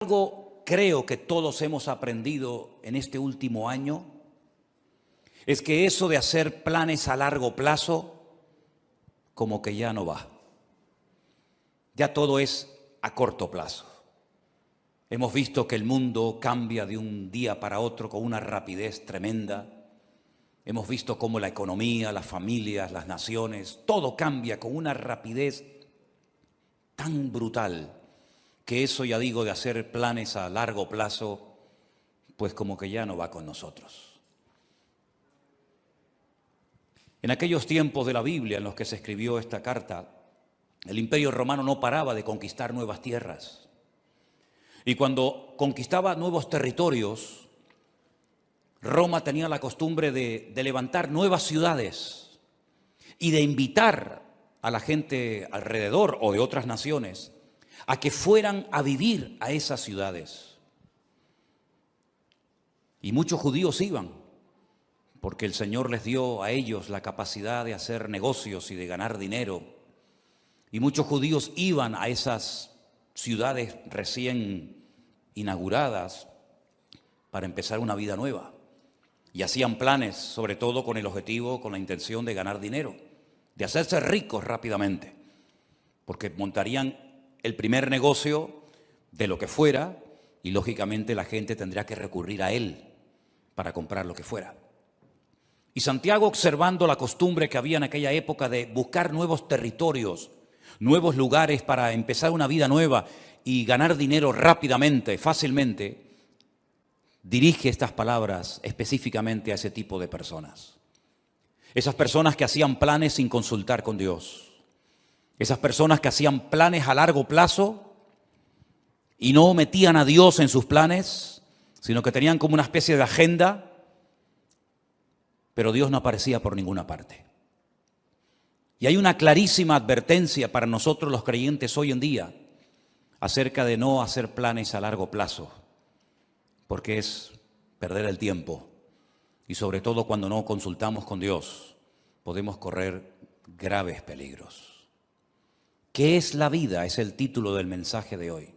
Algo creo que todos hemos aprendido en este último año es que eso de hacer planes a largo plazo como que ya no va. Ya todo es a corto plazo. Hemos visto que el mundo cambia de un día para otro con una rapidez tremenda. Hemos visto cómo la economía, las familias, las naciones, todo cambia con una rapidez tan brutal que eso, ya digo, de hacer planes a largo plazo, pues como que ya no va con nosotros. En aquellos tiempos de la Biblia en los que se escribió esta carta, el Imperio Romano no paraba de conquistar nuevas tierras. Y cuando conquistaba nuevos territorios, Roma tenía la costumbre de levantar nuevas ciudades y de invitar a la gente alrededor o de otras naciones a que fueran a vivir a esas ciudades. Y muchos judíos iban, porque el Señor les dio a ellos la capacidad de hacer negocios y de ganar dinero. Y muchos judíos iban a esas ciudades recién inauguradas para empezar una vida nueva. Y hacían planes, sobre todo con el objetivo, con la intención de ganar dinero, de hacerse ricos rápidamente, porque montarían el primer negocio de lo que fuera y lógicamente la gente tendría que recurrir a él para comprar lo que fuera. Y Santiago, observando la costumbre que había en aquella época de buscar nuevos territorios, nuevos lugares para empezar una vida nueva y ganar dinero rápidamente, fácilmente, dirige estas palabras específicamente a ese tipo de personas. Esas personas que hacían planes sin consultar con Dios. Esas personas que hacían planes a largo plazo y no metían a Dios en sus planes, sino que tenían como una especie de agenda, pero Dios no aparecía por ninguna parte. Y hay una clarísima advertencia para nosotros los creyentes hoy en día acerca de no hacer planes a largo plazo, porque es perder el tiempo. Y sobre todo cuando no consultamos con Dios, podemos correr graves peligros. ¿Qué es la vida? Es el título del mensaje de hoy.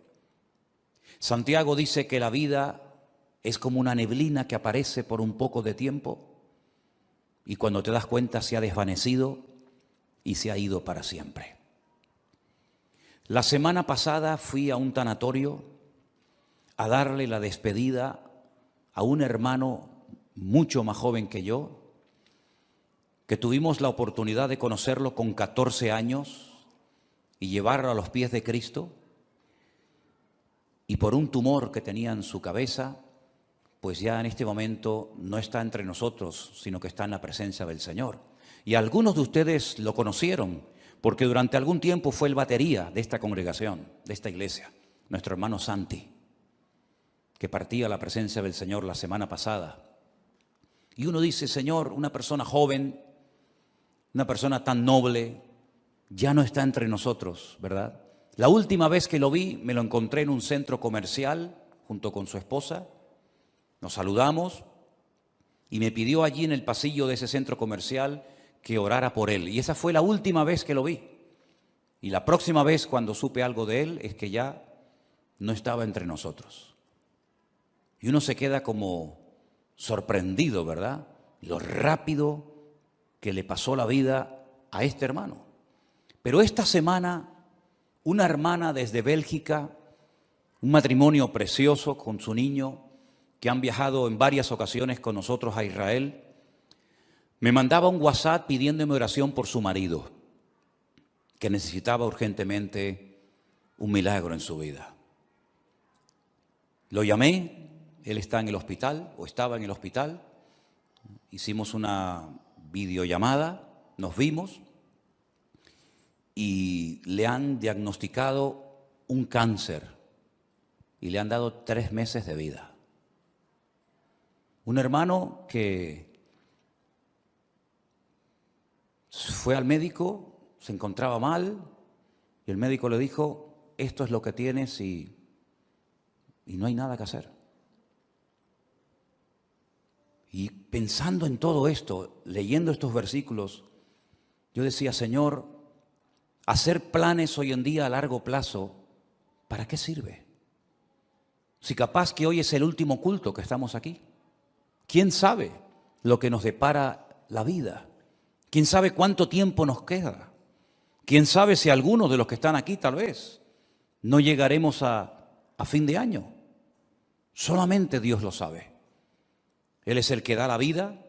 Santiago dice que la vida es como una neblina que aparece por un poco de tiempo y cuando te das cuenta se ha desvanecido y se ha ido para siempre. La semana pasada fui a un tanatorio a darle la despedida a un hermano mucho más joven que yo, que tuvimos la oportunidad de conocerlo con 14 años y llevarlo a los pies de Cristo, y por un tumor que tenía en su cabeza, pues ya en este momento no está entre nosotros, sino que está en la presencia del Señor. Y algunos de ustedes lo conocieron, porque durante algún tiempo fue el batería de esta congregación, de esta iglesia, nuestro hermano Santi, que partía a la presencia del Señor la semana pasada. Y uno dice, Señor, una persona joven, una persona tan noble, ya no está entre nosotros, ¿verdad? La última vez que lo vi, me lo encontré en un centro comercial junto con su esposa. Nos saludamos y me pidió allí en el pasillo de ese centro comercial que orara por él. Y esa fue la última vez que lo vi. Y la próxima vez cuando supe algo de él es que ya no estaba entre nosotros. Y uno se queda como sorprendido, ¿verdad? Lo rápido que le pasó la vida a este hermano. Pero esta semana, una hermana desde Bélgica, un matrimonio precioso con su niño, que han viajado en varias ocasiones con nosotros a Israel, me mandaba un WhatsApp pidiéndome oración por su marido, que necesitaba urgentemente un milagro en su vida. Lo llamé, él está en el hospital, o estaba en el hospital, hicimos una videollamada, nos vimos, y le han diagnosticado un cáncer y le han dado 3 meses de vida. Un hermano que fue al médico, se encontraba mal y el médico le dijo, esto es lo que tienes y no hay nada que hacer. Y pensando en todo esto, leyendo estos versículos, yo decía, Señor, hacer planes hoy en día a largo plazo, ¿para qué sirve? Si capaz que hoy es el último culto que estamos aquí. ¿Quién sabe lo que nos depara la vida? ¿Quién sabe cuánto tiempo nos queda? ¿Quién sabe si algunos de los que están aquí tal vez no llegaremos a fin de año? Solamente Dios lo sabe. Él es el que da la vida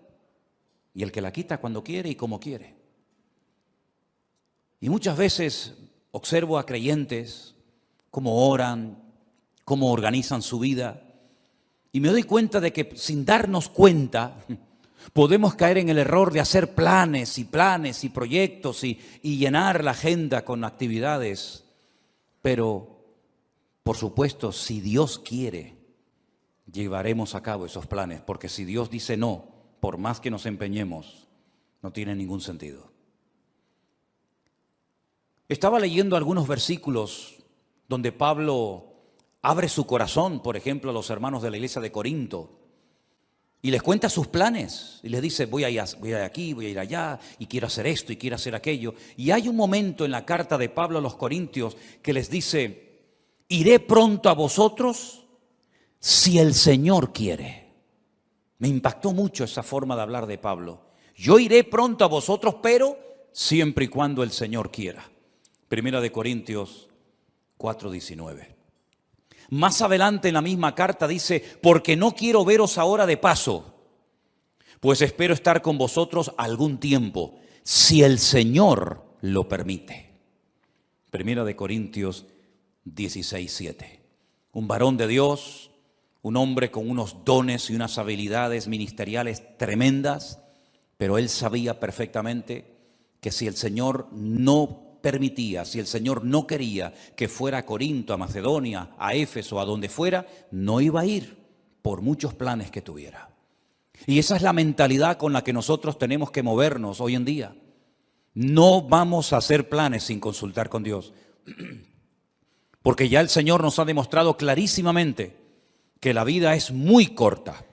y el que la quita cuando quiere y como quiere. Y muchas veces observo a creyentes cómo oran, cómo organizan su vida, y me doy cuenta de que sin darnos cuenta podemos caer en el error de hacer planes y proyectos y llenar la agenda con actividades. Pero, por supuesto, si Dios quiere, llevaremos a cabo esos planes, porque si Dios dice no, por más que nos empeñemos, no tiene ningún sentido. Estaba leyendo algunos versículos donde Pablo abre su corazón, por ejemplo, a los hermanos de la iglesia de Corinto, y les cuenta sus planes, y les dice, voy a ir aquí, voy a ir allá, y quiero hacer esto, y quiero hacer aquello. Y hay un momento en la carta de Pablo a los Corintios que les dice, iré pronto a vosotros si el Señor quiere. Me impactó mucho esa forma de hablar de Pablo. Yo iré pronto a vosotros, pero siempre y cuando el Señor quiera. Primera de Corintios 4:19. Más adelante en la misma carta dice, porque no quiero veros ahora de paso, pues espero estar con vosotros algún tiempo, si el Señor lo permite. Primera de Corintios 16:7. Un varón de Dios, un hombre con unos dones y unas habilidades ministeriales tremendas, pero él sabía perfectamente que si el Señor no permitía, si el Señor no quería que fuera a Corinto, a Macedonia, a Éfeso, a donde fuera, no iba a ir por muchos planes que tuviera. Y esa es la mentalidad con la que nosotros tenemos que movernos hoy en día. No vamos a hacer planes sin consultar con Dios, porque ya el Señor nos ha demostrado clarísimamente que la vida es muy corta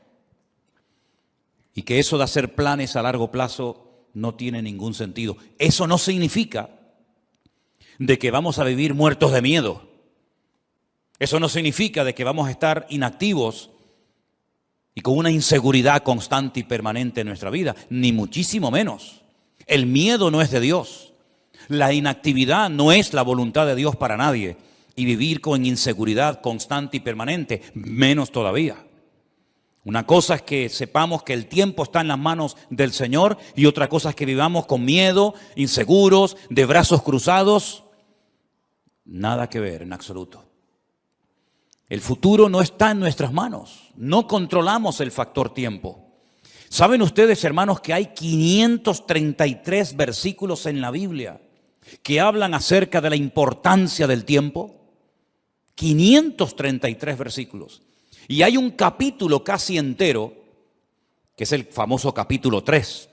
y que eso de hacer planes a largo plazo no tiene ningún sentido. Eso no significa de que vamos a vivir muertos de miedo. Eso no significa de que vamos a estar inactivos y con una inseguridad constante y permanente en nuestra vida, ni muchísimo menos. El miedo no es de Dios. La inactividad no es la voluntad de Dios para nadie. Y vivir con inseguridad constante y permanente, menos todavía. Una cosa es que sepamos que el tiempo está en las manos del Señor y otra cosa es que vivamos con miedo, inseguros, de brazos cruzados. Nada que ver en absoluto. El futuro no está en nuestras manos. No controlamos el factor tiempo. ¿Saben ustedes, hermanos, que hay 533 versículos en la Biblia que hablan acerca de la importancia del tiempo? 533 versículos. Y hay un capítulo casi entero, que es el famoso capítulo 3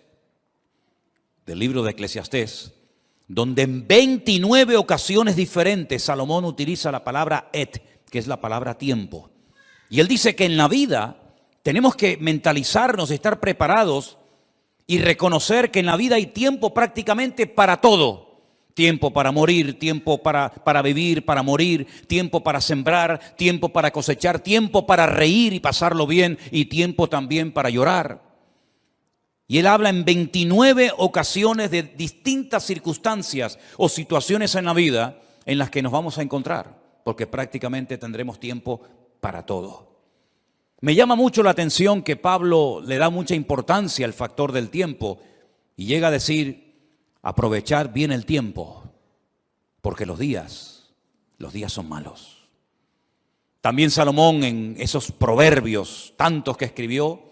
del libro de Eclesiastés, donde en 29 ocasiones diferentes Salomón utiliza la palabra et, que es la palabra tiempo. Y él dice que en la vida tenemos que mentalizarnos, estar preparados y reconocer que en la vida hay tiempo prácticamente para todo. Tiempo para morir, tiempo para vivir, para morir, tiempo para sembrar, tiempo para cosechar, tiempo para reír y pasarlo bien y tiempo también para llorar. Y él habla en 29 ocasiones de distintas circunstancias o situaciones en la vida en las que nos vamos a encontrar, porque prácticamente tendremos tiempo para todo. Me llama mucho la atención que Pablo le da mucha importancia al factor del tiempo y llega a decir, aprovechar bien el tiempo, porque los días son malos. También Salomón en esos proverbios, tantos que escribió,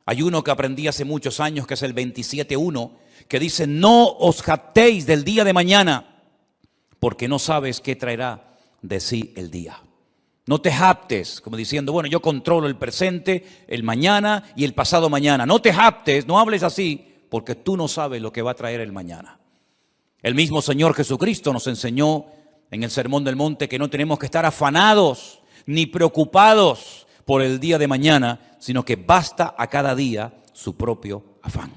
hay uno que aprendí hace muchos años que es el 27:1, que dice, no os jactéis del día de mañana, porque no sabes qué traerá de sí el día. No te jactes, como diciendo, bueno, yo controlo el presente, el mañana y el pasado mañana. No te jactes, no hables así, porque tú no sabes lo que va a traer el mañana. El mismo Señor Jesucristo nos enseñó en el Sermón del Monte que no tenemos que estar afanados ni preocupados por el día de mañana, sino que basta a cada día su propio afán.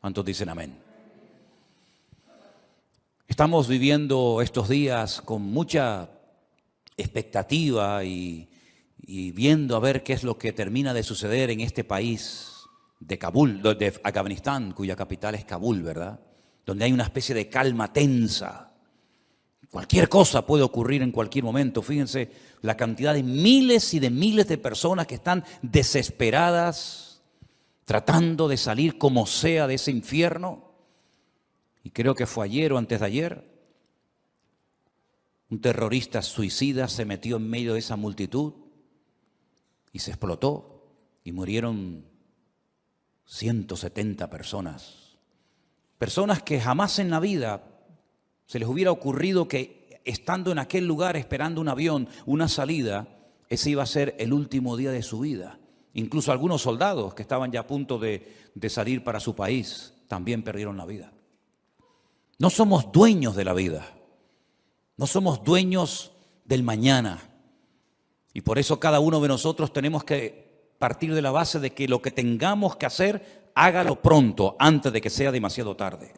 ¿Cuántos dicen amén? Estamos viviendo estos días con mucha expectativa y y viendo a ver qué es lo que termina de suceder en este país de Kabul, de Afganistán, cuya capital es Kabul, ¿verdad? Donde hay una especie de calma tensa. Cualquier cosa puede ocurrir en cualquier momento. Fíjense la cantidad de miles y de miles de personas que están desesperadas, tratando de salir como sea de ese infierno. Y creo que fue ayer o antes de ayer, un terrorista suicida se metió en medio de esa multitud y se explotó y murieron 170 personas. Personas que jamás en la vida se les hubiera ocurrido que estando en aquel lugar esperando un avión, una salida, ese iba a ser el último día de su vida. Incluso algunos soldados que estaban ya a punto de salir para su país también perdieron la vida. No somos dueños de la vida. No somos dueños del mañana. Y por eso cada uno de nosotros tenemos que partir de la base de que lo que tengamos que hacer, hágalo pronto, antes de que sea demasiado tarde.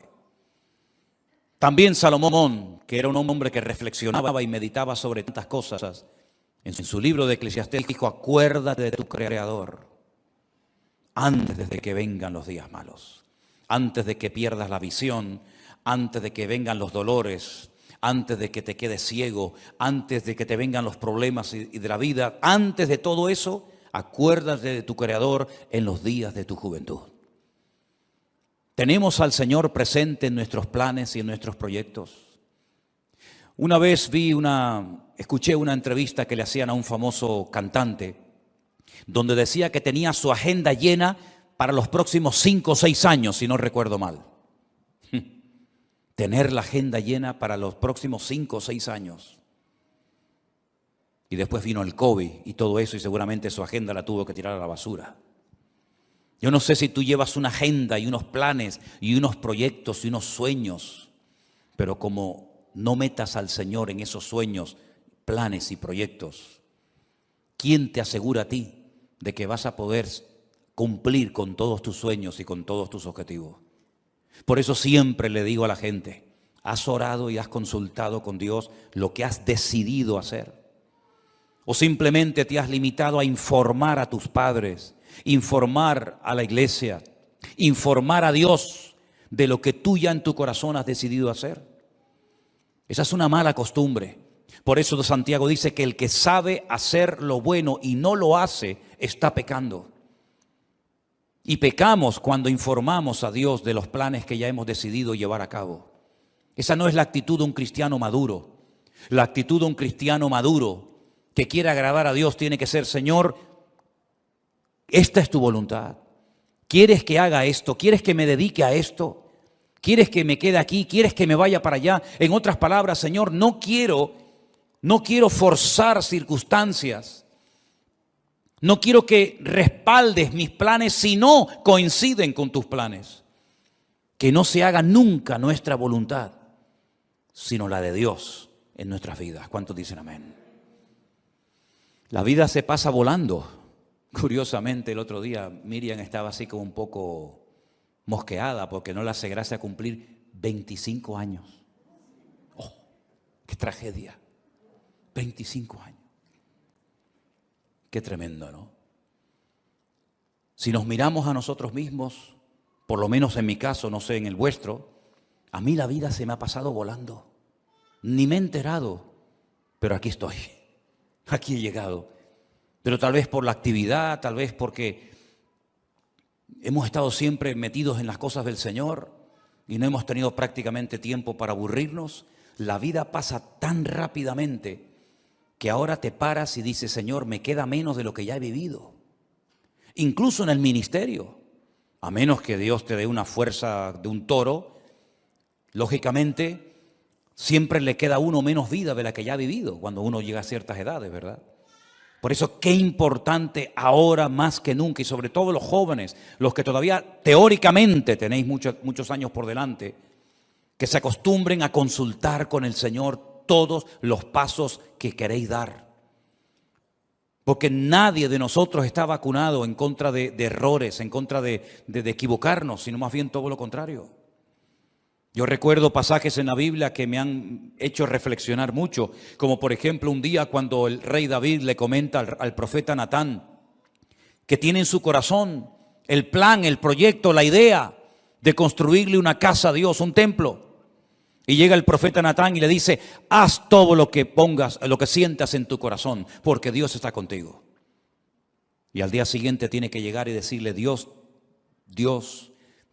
También Salomón, que era un hombre que reflexionaba y meditaba sobre tantas cosas, en su libro de Eclesiastés dijo: acuérdate de tu Creador antes de que vengan los días malos, antes de que pierdas la visión, antes de que vengan los dolores, antes de que te quedes ciego, antes de que te vengan los problemas y de la vida, antes de todo eso, acuérdate de tu Creador en los días de tu juventud. Tenemos al Señor presente en nuestros planes y en nuestros proyectos. Una vez escuché una entrevista que le hacían a un famoso cantante, donde decía que tenía su agenda llena para los próximos 5 o 6 años, si no recuerdo mal. Tener la agenda llena para los próximos 5 o 6 años. Y después vino el COVID y todo eso, y seguramente su agenda la tuvo que tirar a la basura. Yo no sé si tú llevas una agenda y unos planes y unos proyectos y unos sueños, pero como no metas al Señor en esos sueños, planes y proyectos, ¿quién te asegura a ti de que vas a poder cumplir con todos tus sueños y con todos tus objetivos? Por eso siempre le digo a la gente: ¿has orado y has consultado con Dios lo que has decidido hacer? ¿O simplemente te has limitado a informar a tus padres, informar a la iglesia, informar a Dios de lo que tú ya en tu corazón has decidido hacer? Esa es una mala costumbre. Por eso Santiago dice que el que sabe hacer lo bueno y no lo hace, está pecando. Y pecamos cuando informamos a Dios de los planes que ya hemos decidido llevar a cabo. Esa no es la actitud de un cristiano maduro. La actitud de un cristiano maduro que quiere agradar a Dios tiene que ser: Señor, esta es tu voluntad. ¿Quieres que haga esto? ¿Quieres que me dedique a esto? ¿Quieres que me quede aquí? ¿Quieres que me vaya para allá? En otras palabras, Señor, no quiero forzar circunstancias. No quiero que respaldes mis planes si no coinciden con tus planes. Que no se haga nunca nuestra voluntad, sino la de Dios en nuestras vidas. ¿Cuántos dicen amén? La vida se pasa volando. Curiosamente, el otro día Miriam estaba así como un poco mosqueada porque no le hace gracia cumplir 25 años. ¡Oh, qué tragedia! 25 años. Qué tremendo, ¿no? Si nos miramos a nosotros mismos, por lo menos en mi caso, no sé, en el vuestro, a mí la vida se me ha pasado volando. Ni me he enterado, pero aquí estoy. Aquí he llegado. Pero tal vez por la actividad, tal vez porque hemos estado siempre metidos en las cosas del Señor y no hemos tenido prácticamente tiempo para aburrirnos. La vida pasa tan rápidamente que ahora te paras y dices: Señor, me queda menos de lo que ya he vivido. Incluso en el ministerio, a menos que Dios te dé una fuerza de un toro, lógicamente siempre le queda a uno menos vida de la que ya ha vivido cuando uno llega a ciertas edades, ¿verdad? Por eso qué importante ahora más que nunca, y sobre todo los jóvenes, los que todavía teóricamente tenéis muchos años por delante, que se acostumbren a consultar con el Señor todos los pasos que queréis dar. Porque nadie de nosotros está vacunado en contra de errores, en contra de equivocarnos, sino más bien todo lo contrario. Yo recuerdo pasajes en la Biblia que me han hecho reflexionar mucho, como por ejemplo un día cuando el rey David le comenta al profeta Natán que tiene en su corazón el plan, el proyecto, la idea de construirle una casa a Dios, un templo. Y llega el profeta Natán y le dice: haz todo lo que pongas, lo que sientas en tu corazón, porque Dios está contigo. Y al día siguiente tiene que llegar y decirle: Dios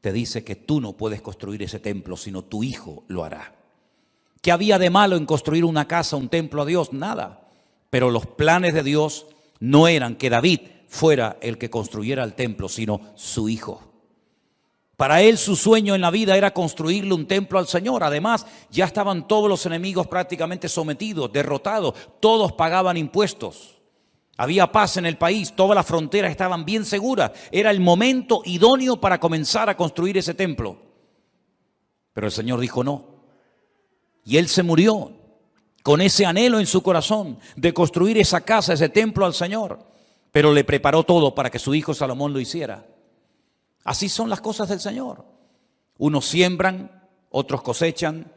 te dice que tú no puedes construir ese templo, sino tu hijo lo hará. ¿Qué había de malo en construir una casa, un templo a Dios? Nada. Pero los planes de Dios no eran que David fuera el que construyera el templo, sino su hijo. Para él su sueño en la vida era construirle un templo al Señor. Además, ya estaban todos los enemigos prácticamente sometidos, derrotados. Todos pagaban impuestos. Había paz en el país, todas las fronteras estaban bien seguras. Era el momento idóneo para comenzar a construir ese templo. Pero el Señor dijo no. Y él se murió con ese anhelo en su corazón de construir esa casa, ese templo al Señor. Pero le preparó todo para que su hijo Salomón lo hiciera. Así son las cosas del Señor. Unos siembran, otros cosechan,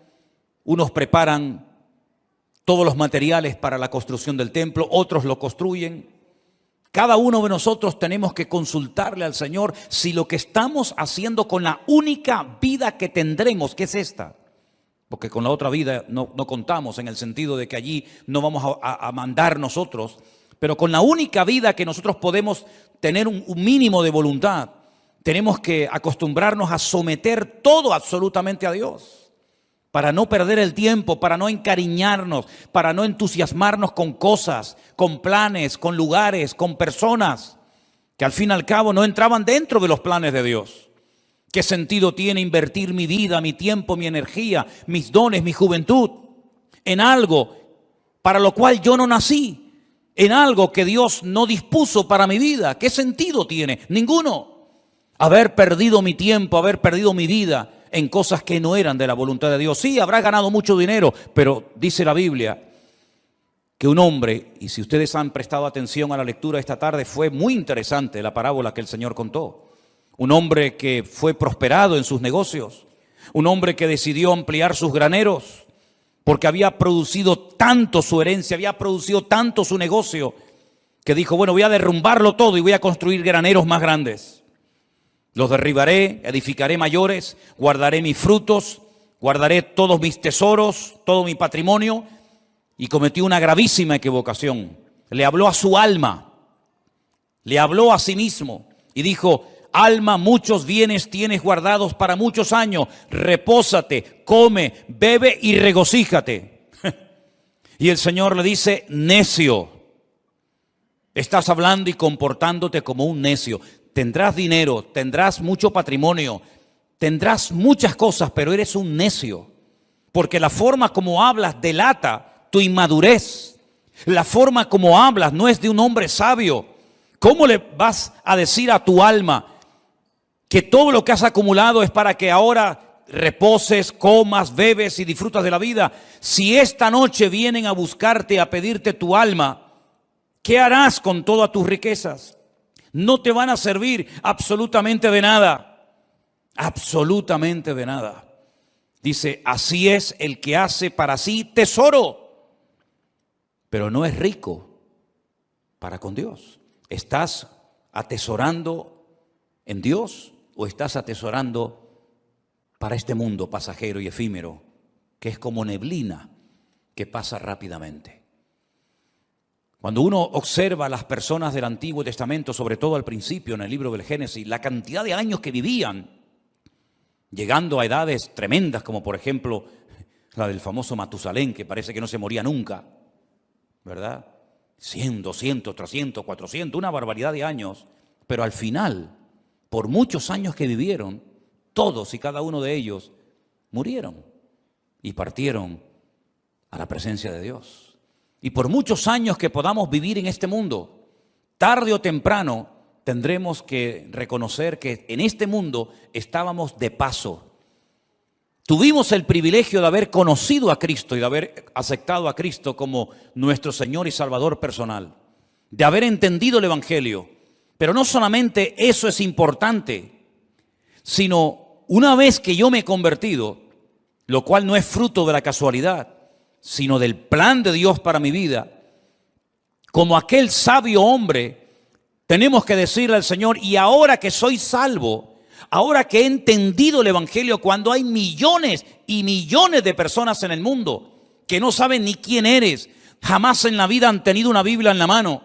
unos preparan todos los materiales para la construcción del templo, otros lo construyen. Cada uno de nosotros tenemos que consultarle al Señor si lo que estamos haciendo con la única vida que tendremos, que es esta, porque con la otra vida no contamos, en el sentido de que allí no vamos a mandar nosotros, pero con la única vida que nosotros podemos tener un mínimo de voluntad, tenemos que acostumbrarnos a someter todo absolutamente a Dios. Para no perder el tiempo, para no encariñarnos, para no entusiasmarnos con cosas, con planes, con lugares, con personas que al fin y al cabo no entraban dentro de los planes de Dios. ¿Qué sentido tiene invertir mi vida, mi tiempo, mi energía, mis dones, mi juventud en algo para lo cual yo no nací? En algo que Dios no dispuso para mi vida. ¿Qué sentido tiene? Ninguno. Haber perdido mi tiempo, haber perdido mi vida en cosas que no eran de la voluntad de Dios. Sí, habrás ganado mucho dinero, pero dice la Biblia que un hombre, y si ustedes han prestado atención a la lectura esta tarde, fue muy interesante la parábola que el Señor contó. Un hombre que fue prosperado en sus negocios, un hombre que decidió ampliar sus graneros, porque había producido tanto su herencia, había producido tanto su negocio, que dijo: bueno, voy a derrumbarlo todo y voy a construir graneros más grandes. Los derribaré, edificaré mayores, guardaré mis frutos, guardaré todos mis tesoros, todo mi patrimonio. Y cometió una gravísima equivocación. Le habló a su alma, le habló a sí mismo y dijo: alma, muchos bienes tienes guardados para muchos años, repósate, come, bebe y regocíjate. Y el Señor le dice: necio, estás hablando y comportándote como un necio. Tendrás dinero, tendrás mucho patrimonio, tendrás muchas cosas, pero eres un necio. Porque la forma como hablas delata tu inmadurez. La forma como hablas no es de un hombre sabio. ¿Cómo le vas a decir a tu alma que todo lo que has acumulado es para que ahora reposes, comas, bebes y disfrutas de la vida? Si esta noche vienen a buscarte, a pedirte tu alma, ¿qué harás con todas tus riquezas? No te van a servir absolutamente de nada. Absolutamente de nada. Dice: así es el que hace para sí tesoro, pero no es rico para con Dios. ¿Estás atesorando en Dios o estás atesorando para este mundo pasajero y efímero, que es como neblina que pasa rápidamente? Cuando uno observa a las personas del Antiguo Testamento, sobre todo al principio en el libro del Génesis, la cantidad de años que vivían, llegando a edades tremendas, como por ejemplo la del famoso Matusalén, que parece que no se moría nunca, ¿verdad? 100, 200, 300, 400, una barbaridad de años. Pero al final, por muchos años que vivieron, todos y cada uno de ellos murieron y partieron a la presencia de Dios. Y por muchos años que podamos vivir en este mundo, tarde o temprano tendremos que reconocer que en este mundo estábamos de paso. Tuvimos el privilegio de haber conocido a Cristo y de haber aceptado a Cristo como nuestro Señor y Salvador personal, de haber entendido el Evangelio. Pero no solamente eso es importante, sino una vez que yo me he convertido, lo cual no es fruto de la casualidad, sino del plan de Dios para mi vida, como aquel sabio hombre, tenemos que decirle al Señor, y ahora que soy salvo, ahora que he entendido el Evangelio, cuando hay millones y millones de personas en el mundo que no saben ni quién eres, jamás en la vida han tenido una Biblia en la mano,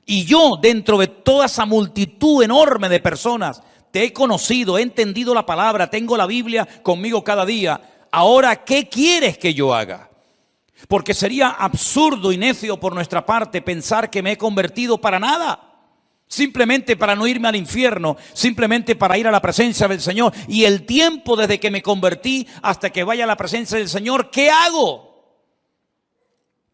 y yo dentro de toda esa multitud enorme de personas te he conocido, he entendido la palabra, tengo la Biblia conmigo cada día, ahora ¿qué quieres que yo haga? Porque sería absurdo y necio por nuestra parte pensar que me he convertido para nada. Simplemente para no irme al infierno, simplemente para ir a la presencia del Señor. Y el tiempo desde que me convertí hasta que vaya a la presencia del Señor, ¿qué hago?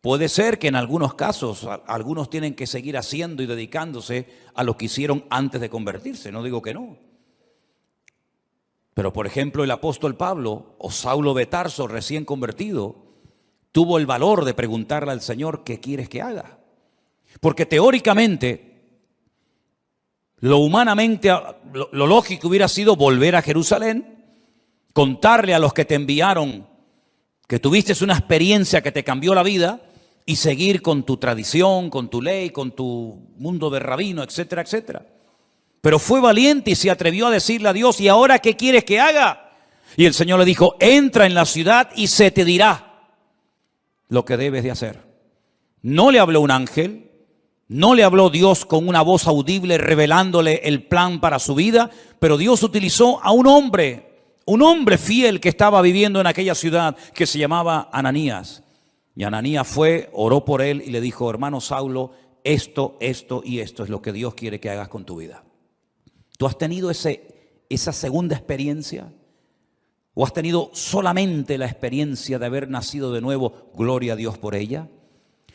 Puede ser que en algunos casos algunos tienen que seguir haciendo y dedicándose a lo que hicieron antes de convertirse, no digo que no. Pero por ejemplo el apóstol Pablo o Saulo de Tarso recién convertido tuvo el valor de preguntarle al Señor, ¿qué quieres que haga? Porque teóricamente, lo humanamente, lo lógico hubiera sido volver a Jerusalén, contarle a los que te enviaron que tuviste una experiencia que te cambió la vida y seguir con tu tradición, con tu ley, con tu mundo de rabino, etcétera, etcétera. Pero fue valiente y se atrevió a decirle a Dios, ¿y ahora qué quieres que haga? Y el Señor le dijo, entra en la ciudad y se te dirá lo que debes de hacer. No le habló un ángel, no le habló Dios con una voz audible revelándole el plan para su vida, pero Dios utilizó a un hombre fiel que estaba viviendo en aquella ciudad que se llamaba Ananías. Y Ananías fue, oró por él y le dijo, hermano Saulo, esto y esto es lo que Dios quiere que hagas con tu vida. ¿Tú has tenido esa segunda experiencia? ¿O has tenido solamente la experiencia de haber nacido de nuevo? Gloria a Dios por ella.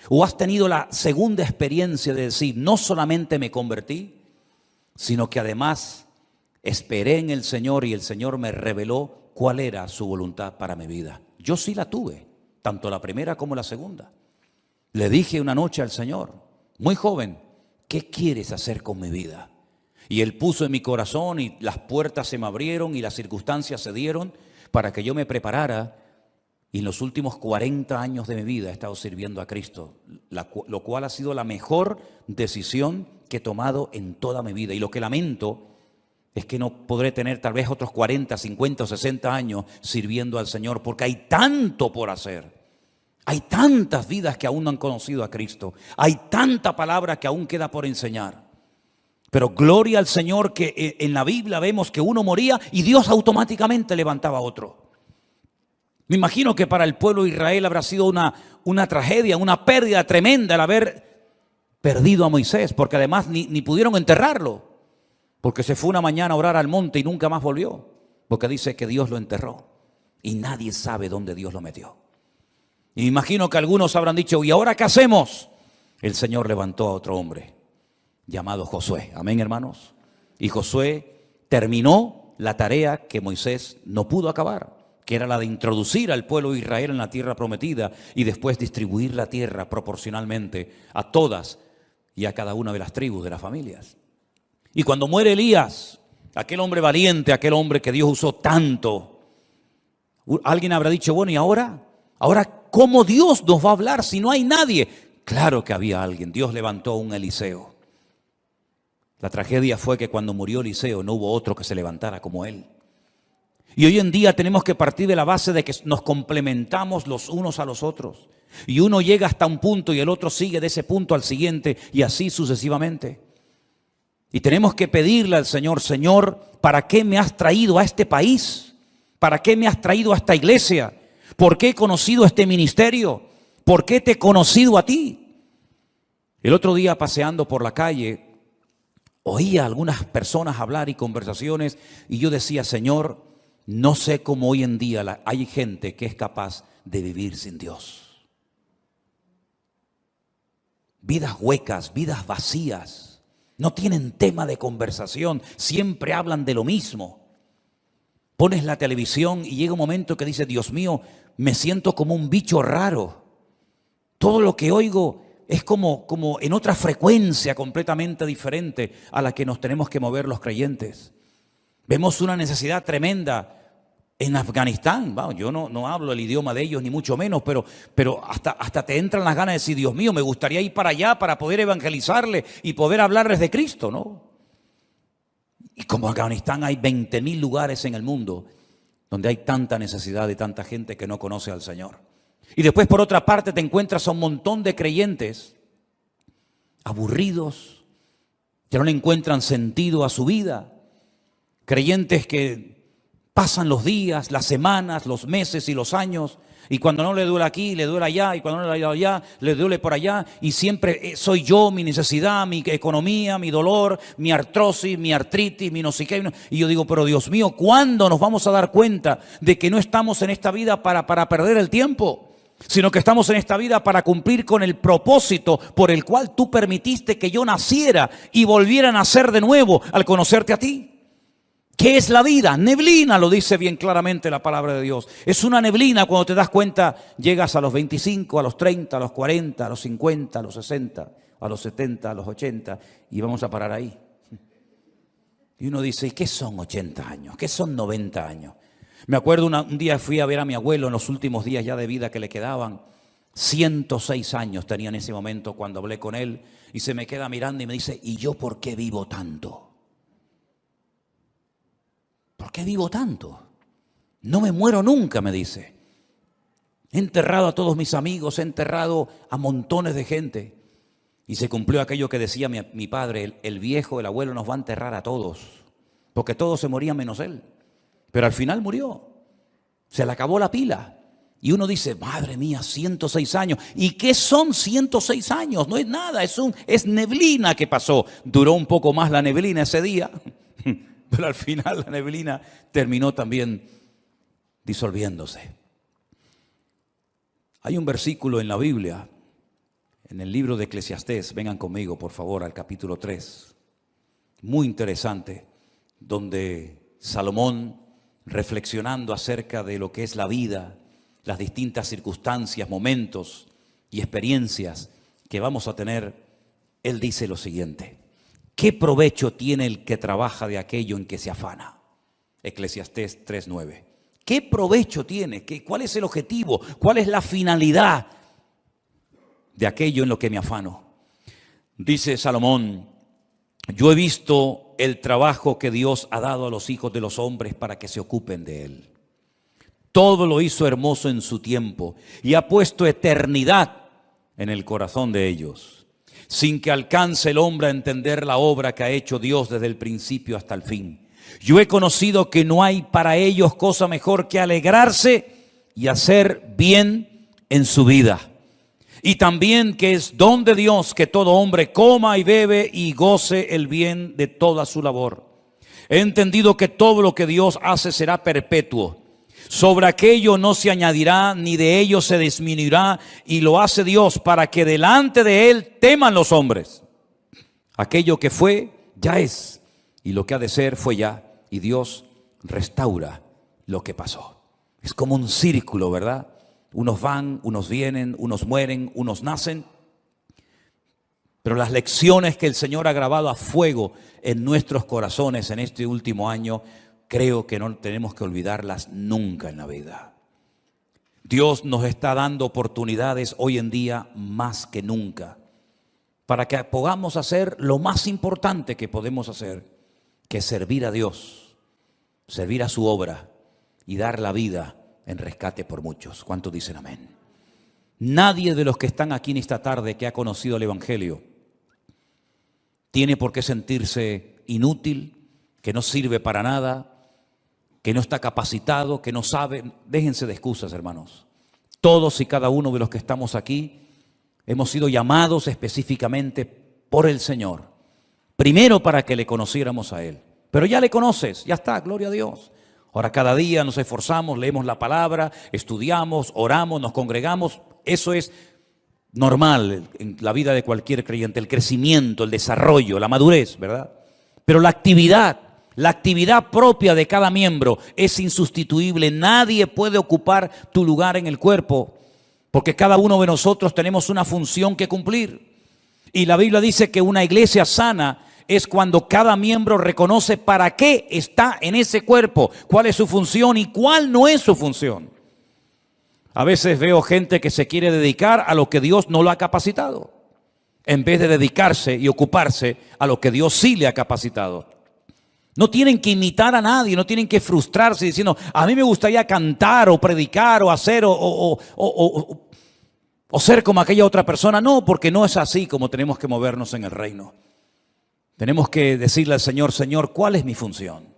¿O has tenido la segunda experiencia de decir, no solamente me convertí, sino que además esperé en el Señor y el Señor me reveló cuál era su voluntad para mi vida? Yo sí la tuve, tanto la primera como la segunda. Le dije una noche al Señor, muy joven, ¿qué quieres hacer con mi vida? Y Él puso en mi corazón y las puertas se me abrieron y las circunstancias se dieron para que yo me preparara. Y en los últimos 40 años de mi vida he estado sirviendo a Cristo, lo cual ha sido la mejor decisión que he tomado en toda mi vida. Y lo que lamento es que no podré tener tal vez otros 40, 50 o 60 años sirviendo al Señor, porque hay tanto por hacer. Hay tantas vidas que aún no han conocido a Cristo. Hay tanta palabra que aún queda por enseñar. Pero gloria al Señor que en la Biblia vemos que uno moría y Dios automáticamente levantaba a otro. Me imagino que para el pueblo de Israel habrá sido una tragedia, una pérdida tremenda el haber perdido a Moisés, porque además ni pudieron enterrarlo, porque se fue una mañana a orar al monte y nunca más volvió, porque dice que Dios lo enterró y nadie sabe dónde Dios lo metió. Y me imagino que algunos habrán dicho, ¿y ahora qué hacemos? El Señor levantó a otro hombre llamado Josué. Amén, hermanos. Y Josué terminó la tarea que Moisés no pudo acabar, que era la de introducir al pueblo de Israel en la tierra prometida y después distribuir la tierra proporcionalmente a todas y a cada una de las tribus de las familias. Y cuando muere Elías, aquel hombre valiente, aquel hombre que Dios usó tanto, alguien habrá dicho, bueno, ¿y ahora? ¿Ahora cómo Dios nos va a hablar si no hay nadie? Claro que había alguien. Dios levantó a un Eliseo. La tragedia fue que cuando murió Eliseo no hubo otro que se levantara como él. Y hoy en día tenemos que partir de la base de que nos complementamos los unos a los otros. Y uno llega hasta un punto y el otro sigue de ese punto al siguiente y así sucesivamente. Y tenemos que pedirle al Señor, Señor, ¿para qué me has traído a este país? ¿Para qué me has traído a esta iglesia? ¿Por qué he conocido este ministerio? ¿Por qué te he conocido a ti? El otro día paseando por la calle, oía a algunas personas hablar y conversaciones y yo decía, Señor, no sé cómo hoy en día hay gente que es capaz de vivir sin Dios. Vidas huecas, vidas vacías, no tienen tema de conversación, siempre hablan de lo mismo. Pones la televisión y llega un momento que dices, Dios mío, me siento como un bicho raro. Todo lo que oigo es como en otra frecuencia completamente diferente a la que nos tenemos que mover los creyentes. Vemos una necesidad tremenda En Afganistán, wow, yo no hablo el idioma de ellos ni mucho menos, pero hasta te entran las ganas de decir, Dios mío, me gustaría ir para allá para poder evangelizarles y poder hablarles de Cristo, ¿no? Y como Afganistán hay 20.000 lugares en el mundo donde hay tanta necesidad de tanta gente que no conoce al Señor. Y después por otra parte te encuentras a un montón de creyentes aburridos, que no le encuentran sentido a su vida, creyentes que pasan los días, las semanas, los meses y los años, y cuando no le duele aquí, le duele allá, y cuando no le duele allá, le duele por allá, y siempre soy yo, mi necesidad, mi economía, mi dolor, mi artrosis, mi artritis, mi no sé qué. Y yo digo, pero Dios mío, ¿cuándo nos vamos a dar cuenta de que no estamos en esta vida para perder el tiempo? Sino que estamos en esta vida para cumplir con el propósito por el cual tú permitiste que yo naciera y volviera a nacer de nuevo al conocerte a ti. ¿Qué es la vida? Neblina, lo dice bien claramente la palabra de Dios. Es una neblina cuando te das cuenta, llegas a los 25, a los 30, a los 40, a los 50, a los 60, a los 70, a los 80 y vamos a parar ahí. Y uno dice, ¿y qué son 80 años? ¿Qué son 90 años? Me acuerdo un día fui a ver a mi abuelo en los últimos días ya de vida que le quedaban. 106 años tenía en ese momento cuando hablé con él y se me queda mirando y me dice, ¿y yo por qué vivo tanto? ¿Por qué vivo tanto? No me muero nunca, me dice. He enterrado a todos mis amigos, he enterrado a montones de gente. Y se cumplió aquello que decía mi padre, el viejo, el abuelo nos va a enterrar a todos. Porque todos se morían menos él. Pero al final murió. Se le acabó la pila. Y uno dice, madre mía, 106 años. ¿Y qué son 106 años? No es nada, es neblina que pasó. Duró un poco más la neblina ese día. Pero al final la neblina terminó también disolviéndose. Hay un versículo en la Biblia, en el libro de Eclesiastés, vengan conmigo por favor al capítulo 3, muy interesante, donde Salomón, reflexionando acerca de lo que es la vida, las distintas circunstancias, momentos y experiencias que vamos a tener, él dice lo siguiente: ¿qué provecho tiene el que trabaja de aquello en que se afana? Eclesiastés 3:9. ¿Qué provecho tiene? ¿Cuál es el objetivo? ¿Cuál es la finalidad de aquello en lo que me afano? Dice Salomón, yo he visto el trabajo que Dios ha dado a los hijos de los hombres para que se ocupen de él. Todo lo hizo hermoso en su tiempo y ha puesto eternidad en el corazón de ellos, sin que alcance el hombre a entender la obra que ha hecho Dios desde el principio hasta el fin. Yo he conocido que no hay para ellos cosa mejor que alegrarse y hacer bien en su vida. Y también que es don de Dios que todo hombre coma y bebe y goce el bien de toda su labor. He entendido que todo lo que Dios hace será perpetuo. Sobre aquello no se añadirá, ni de ello se disminuirá, y lo hace Dios para que delante de Él teman los hombres. Aquello que fue, ya es, y lo que ha de ser, fue ya, y Dios restaura lo que pasó. Es como un círculo, ¿verdad? Unos van, unos vienen, unos mueren, unos nacen. Pero las lecciones que el Señor ha grabado a fuego en nuestros corazones en este último año, creo que no tenemos que olvidarlas nunca en la vida. Dios nos está dando oportunidades hoy en día más que nunca para que podamos hacer lo más importante que podemos hacer, que es servir a Dios, servir a su obra y dar la vida en rescate por muchos. ¿Cuántos dicen amén? Nadie de los que están aquí en esta tarde que ha conocido el Evangelio tiene por qué sentirse inútil, que no sirve para nada, que no está capacitado, que no sabe. Déjense de excusas, hermanos. Todos y cada uno de los que estamos aquí hemos sido llamados específicamente por el Señor. Primero para que le conociéramos a Él. Pero ya le conoces, ya está, gloria a Dios. Ahora cada día nos esforzamos, leemos la palabra, estudiamos, oramos, nos congregamos. Eso es normal en la vida de cualquier creyente, el crecimiento, el desarrollo, la madurez, ¿verdad? Pero la actividad propia de cada miembro es insustituible. Nadie puede ocupar tu lugar en el cuerpo, porque cada uno de nosotros tenemos una función que cumplir. Y la Biblia dice que una iglesia sana es cuando cada miembro reconoce para qué está en ese cuerpo, cuál es su función y cuál no es su función. A veces veo gente que se quiere dedicar a lo que Dios no lo ha capacitado, en vez de dedicarse y ocuparse a lo que Dios sí le ha capacitado. No tienen que imitar a nadie, no tienen que frustrarse diciendo, a mí me gustaría cantar o predicar o hacer o ser como aquella otra persona. No, porque no es así como tenemos que movernos en el reino. Tenemos que decirle al Señor, Señor, ¿cuál es mi función?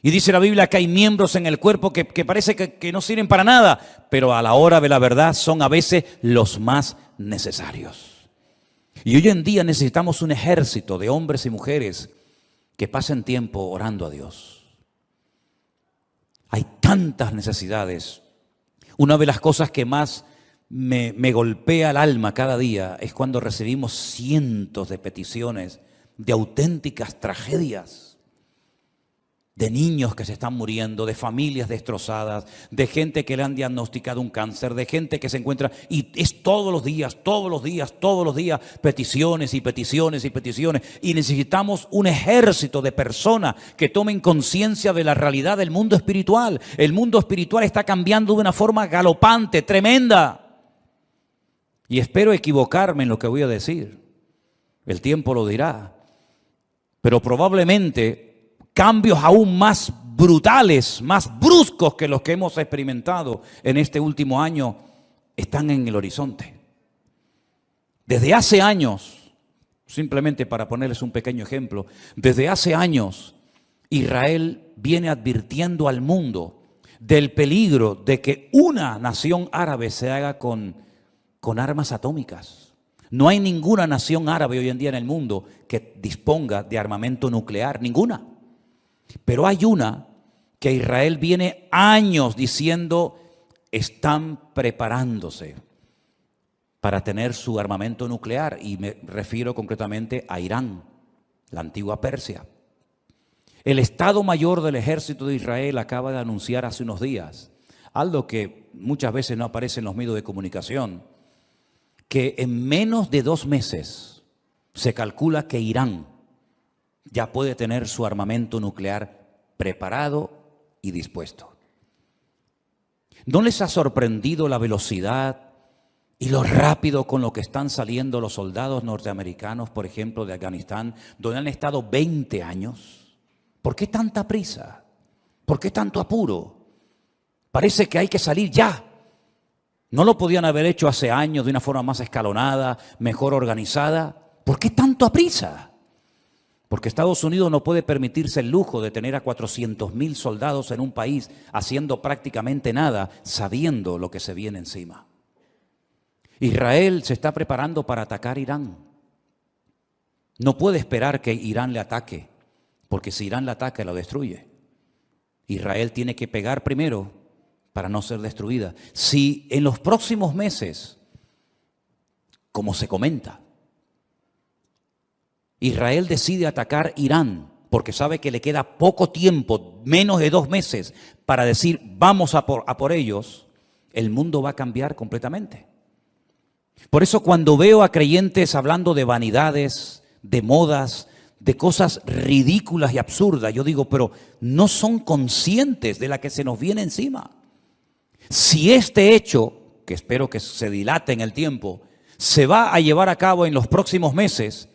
Y dice la Biblia que hay miembros en el cuerpo que parece que no sirven para nada, pero a la hora de la verdad son a veces los más necesarios. Y hoy en día necesitamos un ejército de hombres y mujeres que pasen tiempo orando a Dios. Hay tantas necesidades. Una de las cosas que más me golpea el alma cada día es cuando recibimos cientos de peticiones de auténticas tragedias, de niños que se están muriendo, de familias destrozadas, de gente que le han diagnosticado un cáncer, de gente que se encuentra, y es todos los días, peticiones y peticiones y peticiones, y necesitamos un ejército de personas que tomen conciencia de la realidad del mundo espiritual. El mundo espiritual está cambiando de una forma galopante, tremenda, y espero equivocarme en lo que voy a decir, el tiempo lo dirá, pero probablemente cambios aún más brutales, más bruscos que los que hemos experimentado en este último año están en el horizonte. Desde hace años, simplemente para ponerles un pequeño ejemplo, desde hace años Israel viene advirtiendo al mundo del peligro de que una nación árabe se haga con armas atómicas. No hay ninguna nación árabe hoy en día en el mundo que disponga de armamento nuclear, ninguna. Pero hay una que Israel viene años diciendo están preparándose para tener su armamento nuclear, y me refiero concretamente a Irán, la antigua Persia. El Estado Mayor del Ejército de Israel acaba de anunciar hace unos días algo que muchas veces no aparece en los medios de comunicación, que en menos de 2 meses se calcula que Irán ya puede tener su armamento nuclear preparado y dispuesto. ¿No les ha sorprendido la velocidad y lo rápido con lo que están saliendo los soldados norteamericanos, por ejemplo, de Afganistán, donde han estado 20 años? ¿Por qué tanta prisa? ¿Por qué tanto apuro? Parece que hay que salir ya. ¿No lo podían haber hecho hace años de una forma más escalonada, mejor organizada? ¿Por qué tanto prisa? Porque Estados Unidos no puede permitirse el lujo de tener a 400,000 soldados en un país haciendo prácticamente nada, sabiendo lo que se viene encima. Israel se está preparando para atacar Irán. No puede esperar que Irán le ataque, porque si Irán le ataca, lo destruye. Israel tiene que pegar primero para no ser destruida. Si en los próximos meses, como se comenta, Israel decide atacar Irán porque sabe que le queda poco tiempo, menos de 2 meses, para decir vamos a por ellos, el mundo va a cambiar completamente. Por eso cuando veo a creyentes hablando de vanidades, de modas, de cosas ridículas y absurdas, yo digo, pero no son conscientes de la que se nos viene encima. Si este hecho, que espero que se dilate en el tiempo, se va a llevar a cabo en los próximos meses,